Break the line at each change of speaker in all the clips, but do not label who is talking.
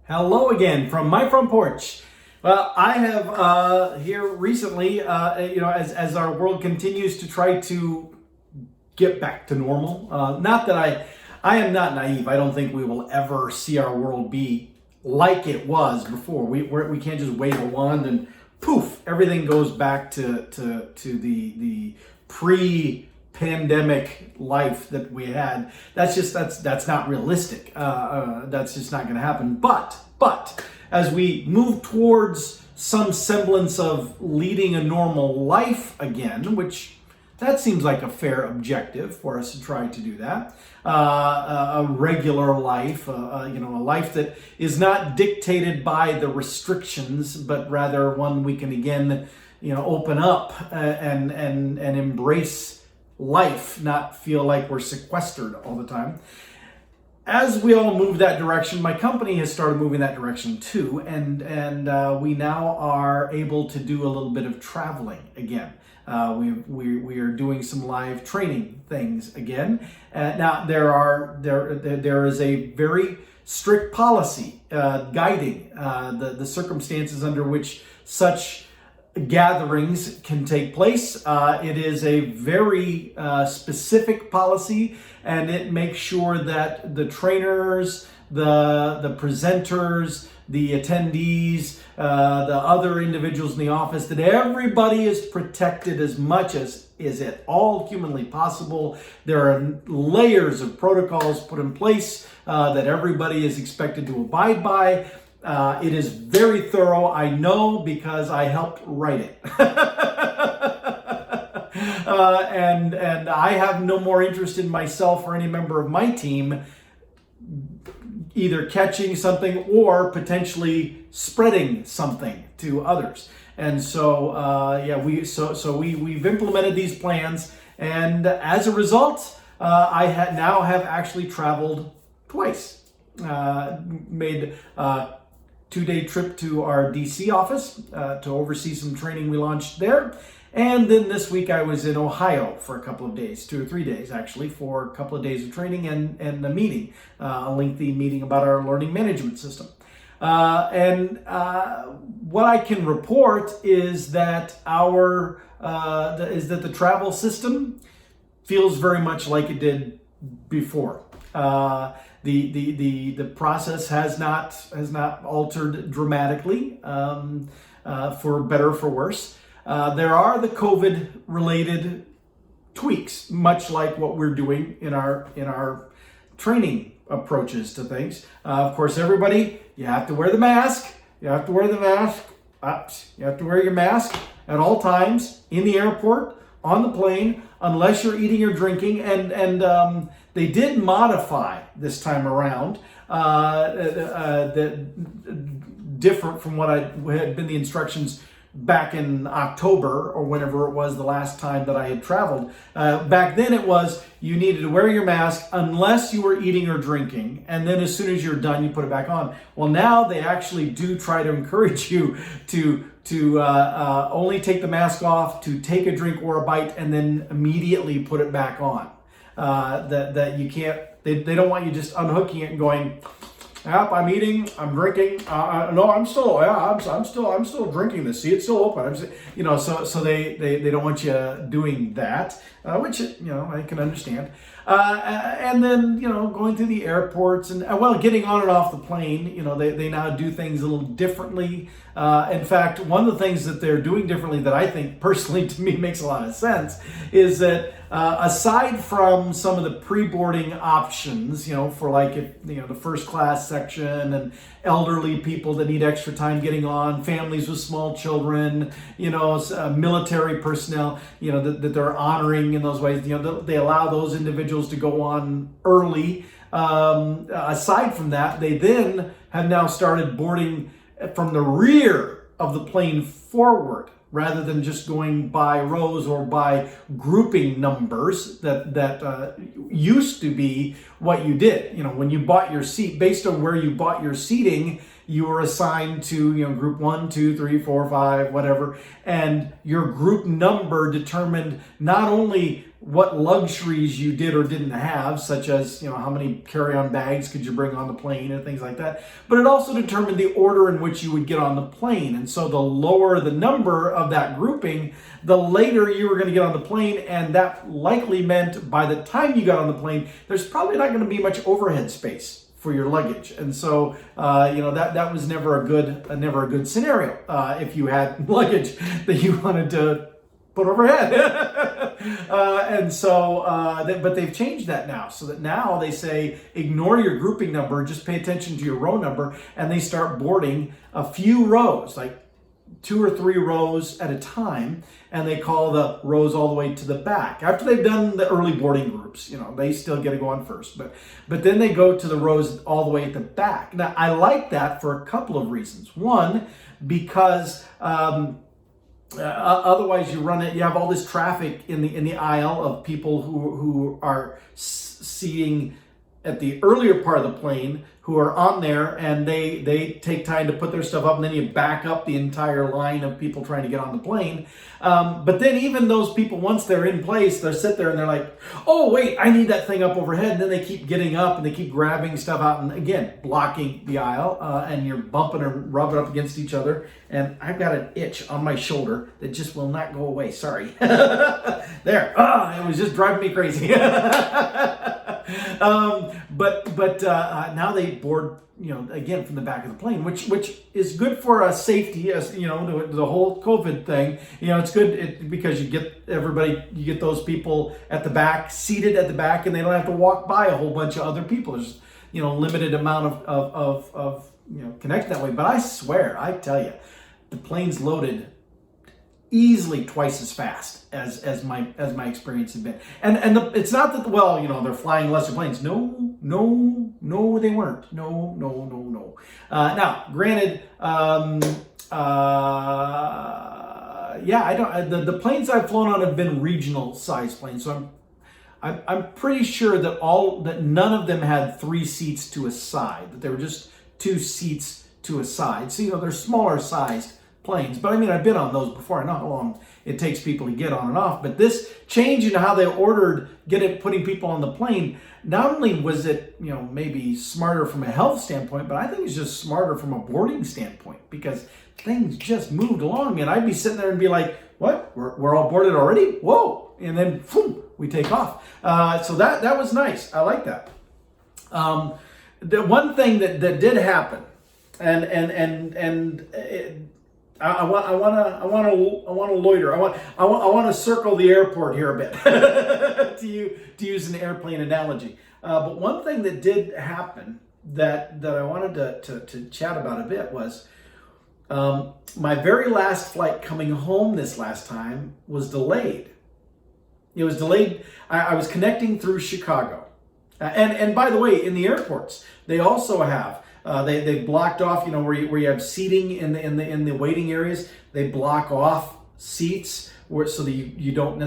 Hello again from my front porch. Well, I have here recently, as our world continues to try to get back to normal. Not that I am not naive. I don't think we will ever see our world be like it was before. We can't just wave a wand and poof, everything goes back to the pre-pandemic life that we had. That's not realistic. That's just not going to happen. But as we move towards some semblance of leading a normal life again, which that seems like a fair objective for us to try to do that. A regular life, a life that is not dictated by the restrictions, but rather one we can again, open up and embrace life, not feel like we're sequestered all the time. As we all move that direction, my company has started moving that direction too, and we now are able to do a little bit of traveling again. We are doing some live training things again. Now there is a very strict policy guiding the circumstances under which such gatherings can take place. It is a very specific policy, and it makes sure that the trainers, the presenters, the attendees, the other individuals in the office, that everybody is protected as much as is at all humanly possible. There are layers of protocols put in place that everybody is expected to abide by. It is very thorough, I know, because I helped write it. And I have no more interest in myself or any member of my team either catching something or potentially spreading something to others. And so, we've implemented these plans, and as a result, I now have actually traveled twice. Made a 2-day trip to our DC office to oversee some training we launched there. And then this week I was in Ohio for a couple of days, 2 or 3 days actually, for a couple of days of training and a meeting, a lengthy meeting about our learning management system. What I can report is that the travel system feels very much like it did before. The process has not altered dramatically, for better or for worse. There are the COVID-related tweaks, much like what we're doing in our training approaches to things. Of course, everybody, you have to wear the mask. You have to wear the mask. You have to wear your mask at all times in the airport, on the plane, unless you're eating or drinking. And they did modify this time around, different from what had been the instructions back in October or whenever it was the last time that I had traveled. Back then it was you needed to wear your mask unless you were eating or drinking, and then as soon as you're done, you put it back on. Well, now they actually do try to encourage you to only take the mask off, to take a drink or a bite, and then immediately put it back on. That you can't. They don't want you just unhooking it and going, yep, I'm eating, I'm drinking. No, I'm still drinking this. See, it's still open. So they don't want you doing that, which I can understand. And then going through the airports and getting on and off the plane. They now do things a little differently. In fact, one of the things that they're doing differently that I think personally to me makes a lot of sense is that aside from some of the pre-boarding options, for like the first class section and elderly people that need extra time getting on, families with small children, military personnel, that they're honoring in those ways, they allow those individuals to go on early. Aside from that, they then have now started boarding from the rear of the plane forward, rather than just going by rows or by grouping numbers that used to be what you did. When you bought your seat, based on where you bought your seating, you were assigned to group 1, 2, 3, 4, 5, whatever, and your group number determined not only what luxuries you did or didn't have, such as, how many carry-on bags could you bring on the plane and things like that. But it also determined the order in which you would get on the plane. And so the lower the number of that grouping, the later you were going to get on the plane. And that likely meant by the time you got on the plane, there's probably not going to be much overhead space for your luggage. And so, that was never a good scenario if you had luggage that you wanted to put overhead. But they've changed that now, so that now they say ignore your grouping number, just pay attention to your row number, and they start boarding a few rows, like 2 or 3 rows at a time, and they call the rows all the way to the back. After they've done the early boarding groups, they still get to go on first, but then they go to the rows all the way at the back. Now, I like that for a couple of reasons. One, because otherwise you have all this traffic in the aisle of people who are seating at the earlier part of the plane, who are on there, and they take time to put their stuff up, and then you back up the entire line of people trying to get on the plane. But then even those people, once they're in place, they sit there and they're like, oh wait, I need that thing up overhead. And then they keep getting up and they keep grabbing stuff out, and again, blocking the aisle, and you're bumping or rubbing up against each other. And I've got an itch on my shoulder that just will not go away. Sorry. There. It was just driving me crazy. But now they board, again from the back of the plane, which is good for safety, as the whole COVID thing. It's good because you get those people at the back, seated at the back, and they don't have to walk by a whole bunch of other people. There's limited amount of connection that way. But I swear, I tell you, the plane's loaded easily twice as fast as my experience had been. And it's not that they're flying lesser planes. No, they weren't. No. Now, granted, the planes I've flown on have been regional size planes, so I'm pretty sure that none of them had 3 seats to a side. That they were just 2 seats to a side. So they're smaller sized planes, but I've been on those before. I know how long it takes people to get on and off. But this change in how they putting people on the plane, not only was it maybe smarter from a health standpoint, but I think it's just smarter from a boarding standpoint, because things just moved along, and I'd be sitting there and be like, "What? We're all boarded already? Whoa!" And then boom, we take off. So that was nice. I like that. The one thing that did happen, I want to loiter. I want to circle the airport here a bit to use an airplane analogy. But one thing that did happen that I wanted to chat about a bit was my very last flight coming home this last time was delayed. It was delayed. I was connecting through Chicago, and by the way, in the airports they also have. They blocked off, where you have seating in the waiting areas. They block off seats so that you don't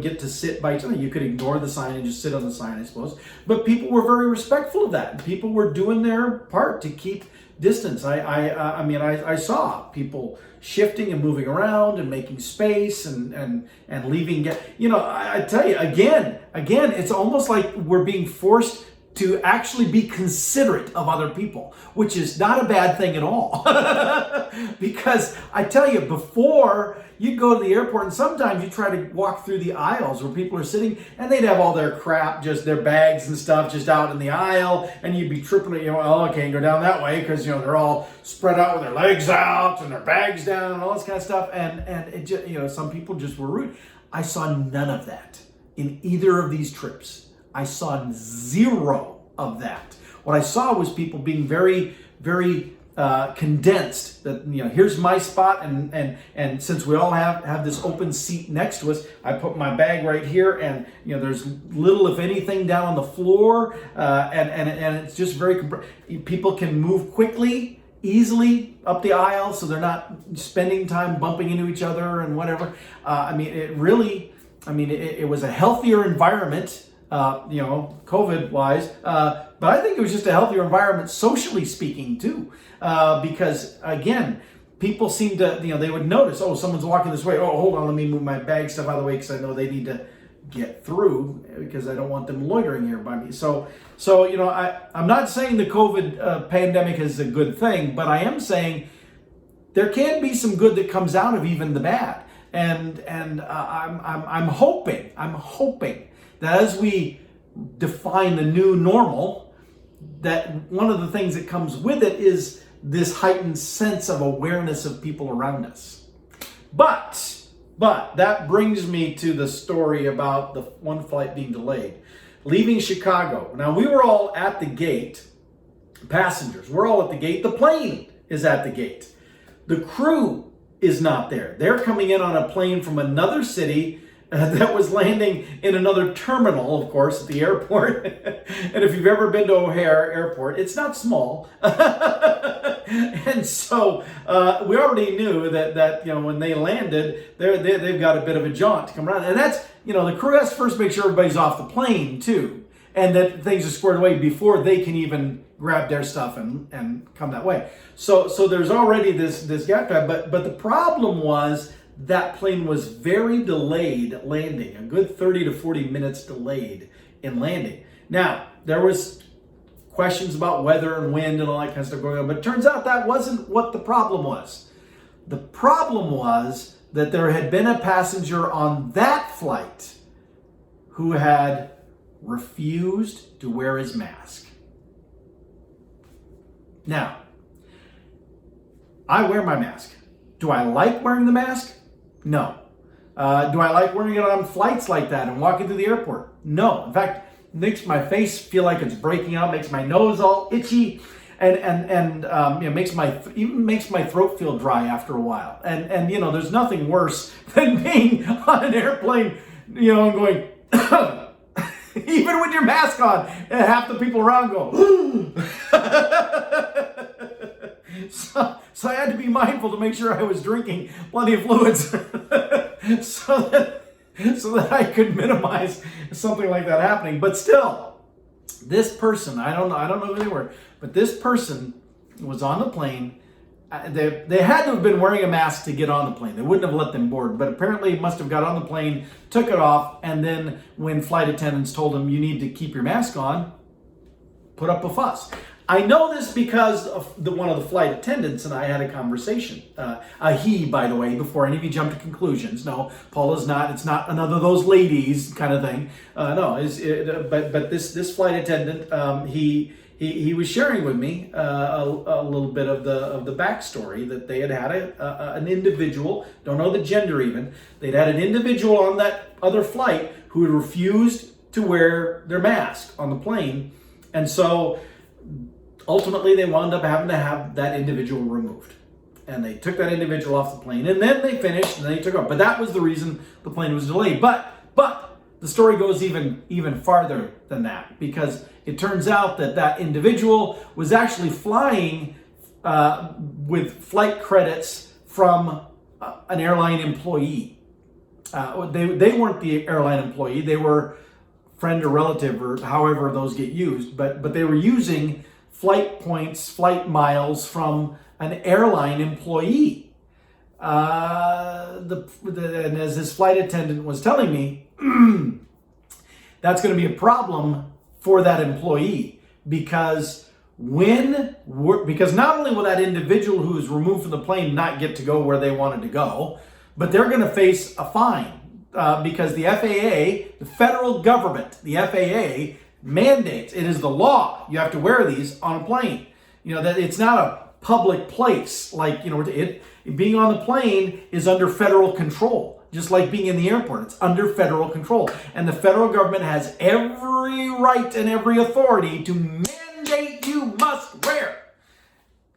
get to sit by each other. You could ignore the sign and just sit on the sign, I suppose. But people were very respectful of that. People were doing their part to keep distance. I saw people shifting and moving around and making space and leaving. I tell you again, it's almost like we're being forced to actually be considerate of other people, which is not a bad thing at all. Because I tell you, before you go to the airport, and sometimes you try to walk through the aisles where people are sitting, and they'd have all their crap, just their bags and stuff just out in the aisle, and you'd be tripping, okay, go down that way, because they're all spread out with their legs out and their bags down and all this kind of stuff, and it just, some people just were rude. I saw none of that in either of these trips. I saw zero of that. What I saw was people being very, very condensed. That here's my spot, and since we all have this open seat next to us, I put my bag right here, and there's little, if anything, down on the floor, and it's just very. People can move quickly, easily up the aisle, so they're not spending time bumping into each other and whatever. It was a healthier environment. COVID-wise, but I think it was just a healthier environment socially speaking too, because again, people seem to, they would notice, oh, someone's walking this way, oh, hold on, let me move my bag stuff out of the way because I know they need to get through because I don't want them loitering here by me. So I'm not saying the COVID pandemic is a good thing, but I am saying there can be some good that comes out of even the bad. And I'm hoping that as we define the new normal, that one of the things that comes with it is this heightened sense of awareness of people around us. But that brings me to the story about the one flight being delayed. Leaving Chicago. Now, we were all at the gate. Passengers, we're all at the gate. The plane is at the gate. The crew is not there. They're coming in on a plane from another city that was landing in another terminal, of course, at the airport. And if you've ever been to O'Hare Airport, it's not small. And so we already knew that when they landed, they've got a bit of a jaunt to come around. And that's, the crew has to first make sure everybody's off the plane too, and that things are squared away before they can even grab their stuff and come that way. So there's already this gap time. But the problem was that plane was very delayed landing, a good 30 to 40 minutes delayed in landing. Now, there was questions about weather and wind and all that kind of stuff going on, but it turns out that wasn't what the problem was. The problem was that there had been a passenger on that flight who had refused to wear his mask. Now, I wear my mask. Do I like wearing the mask? No. Do I like wearing it on flights like that and walking through the airport? No. In fact, it makes my face feel like it's breaking out, makes my nose all itchy, and makes my throat feel dry after a while. And there's nothing worse than being on an airplane, and going, even with your mask on, and half the people around go, So I had to be mindful to make sure I was drinking plenty of fluids so that I could minimize something like that happening. But still, this person, I don't know who they were, but this person was on the plane. They had to have been wearing a mask to get on the plane. They wouldn't have let them board, but apparently must have got on the plane, took it off, and then when flight attendants told him you need to keep your mask on, put up a fuss. I know this because of one of the flight attendants and I had a conversation. He, by the way, before any of you jump to conclusions. No, Paul is not. It's not another of those ladies kind of thing. But this flight attendant, he was sharing with me a little bit of the backstory that they had an individual, don't know the gender even, they'd had an individual on that other flight who had refused to wear their mask on the plane, and so ultimately they wound up having to have that individual removed. And they took that individual off the plane, and then they finished, and then they took off. But that was the reason the plane was delayed. But the story goes even farther than that, because it turns out that individual was actually flying with flight credits from an airline employee. They weren't the airline employee. They were friend or relative, or however those get used. But they were using flight points, flight miles from an airline employee. And as this flight attendant was telling me, that's going to be a problem for that employee, because not only will that individual who is removed from the plane not get to go where they wanted to go, but they're going to face a fine because the FAA, the federal government, the FAA mandates, it is the law, you have to wear these on a plane. That it's not a public place. Like, being on the plane is under federal control. Just like being in the airport, it's under federal control. And the federal government has every right and every authority to mandate you must wear.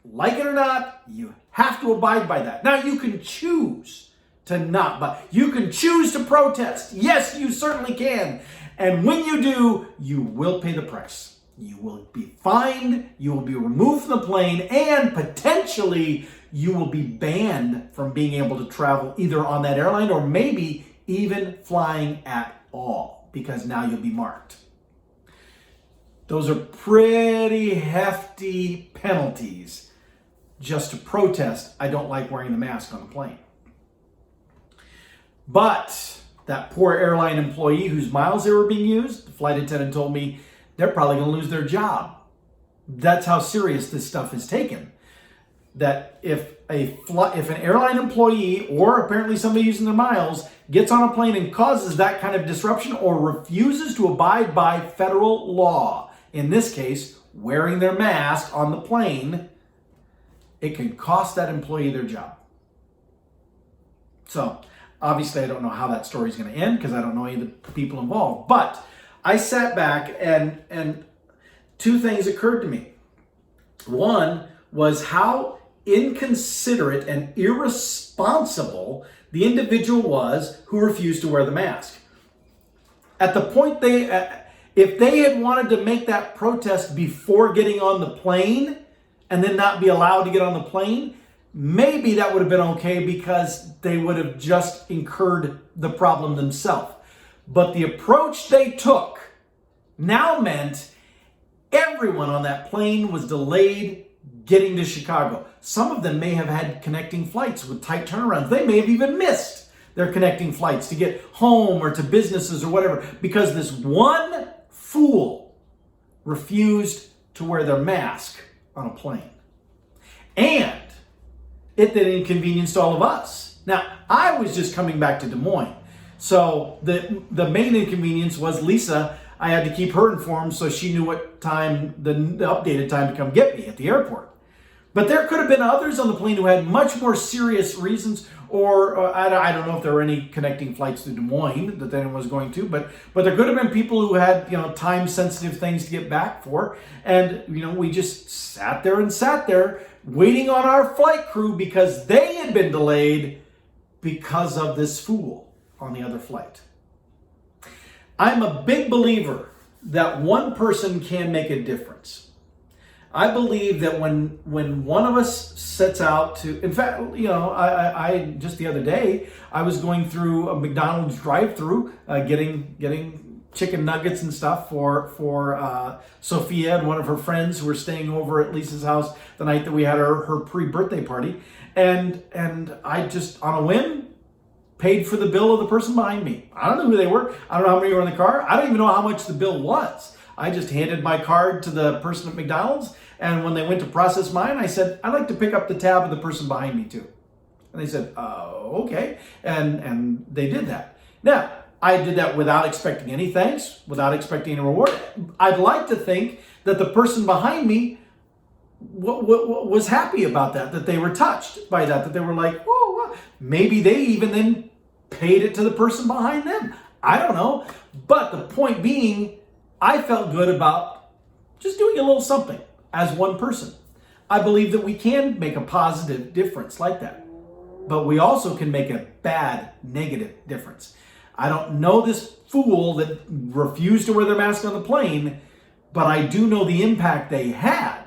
Like it or not, you have to abide by that. Now, you can choose to not, but you can choose to protest. Yes, you certainly can. And when you do, you will pay the price. You will be fined, you will be removed from the plane, and potentially you will be banned from being able to travel either on that airline or maybe even flying at all, because now you'll be marked. Those are pretty hefty penalties just to protest, I don't like wearing the mask on the plane. But That poor airline employee whose miles they were being used, the flight attendant told me they're probably going to lose their job. That's how serious this stuff is taken. That if an airline employee or apparently somebody using their miles gets on a plane and causes that kind of disruption or refuses to abide by federal law, in this case, wearing their mask on the plane, it can cost that employee their job. So, obviously, I don't know how that story is going to end because I don't know any of the people involved. But I sat back and two things occurred to me. One was how inconsiderate and irresponsible the individual was who refused to wear the mask. At the point if they had wanted to make that protest before getting on the plane and then not be allowed to get on the plane, maybe that would have been okay because they would have just incurred the problem themselves. But the approach they took now meant everyone on that plane was delayed getting to Chicago. Some of them may have had connecting flights with tight turnarounds. They may have even missed their connecting flights to get home or to businesses or whatever because this one fool refused to wear their mask on a plane. And it then inconvenienced all of us. Now, I was just coming back to Des Moines. So the main inconvenience was Lisa. I had to keep her informed so she knew what time, the updated time to come get me at the airport. But there could have been others on the plane who had much more serious reasons, or I don't know if there were any connecting flights to Des Moines that anyone was going to, but there could have been people who had, time-sensitive things to get back for. And, we just sat there waiting on our flight crew because they had been delayed because of this fool on the other flight. I'm a big believer that one person can make a difference. I believe that when one of us sets out to, in fact, I just the other day, I was going through a McDonald's drive-through, getting chicken nuggets and stuff for Sophia and one of her friends who were staying over at Lisa's house the night that we had her pre-birthday party. And I just, on a whim, paid for the bill of the person behind me. I don't know who they were. I don't know how many were in the car. I don't even know how much the bill was. I just handed my card to the person at McDonald's, and when they went to process mine, I said, I'd like to pick up the tab of the person behind me too. And they said, okay. And they did that. Now, I did that without expecting any thanks, without expecting any reward. I'd like to think that the person behind me was happy about that they were touched by that they were like, whoa, maybe they even then paid it to the person behind them. I don't know. But the point being, I felt good about just doing a little something as one person. I believe that we can make a positive difference like that. But we also can make a bad, negative difference. I don't know this fool that refused to wear their mask on the plane, but I do know the impact they had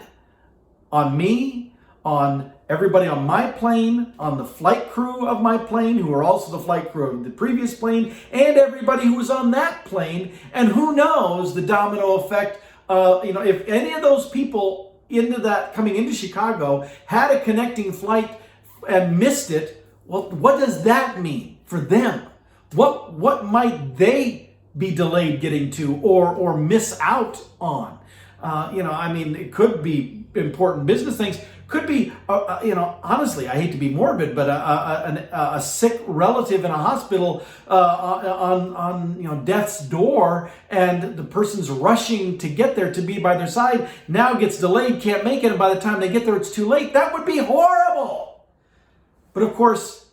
on me, on everybody on my plane, on the flight crew of my plane, who were also the flight crew of the previous plane, and everybody who was on that plane. And who knows the domino effect. If any of those people coming into Chicago had a connecting flight and missed it, well, what does that mean for them? What might they be delayed getting to or miss out on? It could be important business things. Could be, honestly, I hate to be morbid, but a sick relative in a hospital on death's door, and the person's rushing to get there to be by their side, now gets delayed, can't make it, and by the time they get there, it's too late. That would be horrible. But of course,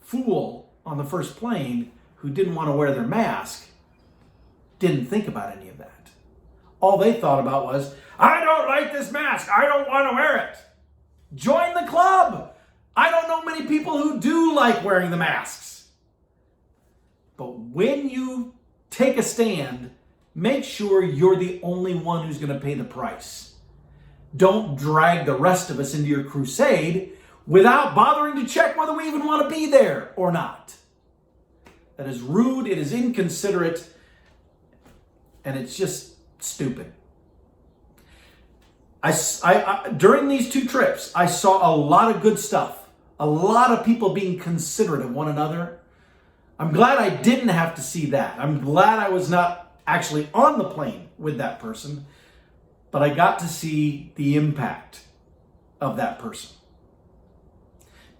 fool on the first plane who didn't want to wear their mask didn't think about any of that. All they thought about was, I don't like this mask. I don't want to wear it. Join the club. I don't know many people who do like wearing the masks. But when you take a stand, make sure you're the only one who's going to pay the price. Don't drag the rest of us into your crusade without bothering to check whether we even want to be there or not. That is rude, it is inconsiderate, and it's just stupid. During these two trips, I saw a lot of good stuff. A lot of people being considerate of one another. I'm glad I didn't have to see that. I'm glad I was not actually on the plane with that person, but I got to see the impact of that person.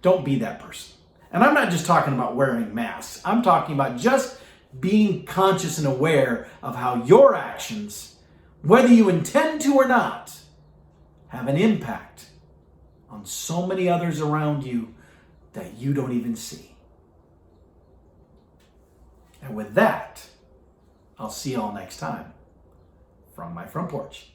Don't be that person. And I'm not just talking about wearing masks. I'm talking about just being conscious and aware of how your actions, whether you intend to or not, have an impact on so many others around you that you don't even see. And with that, I'll see you all next time from my front porch.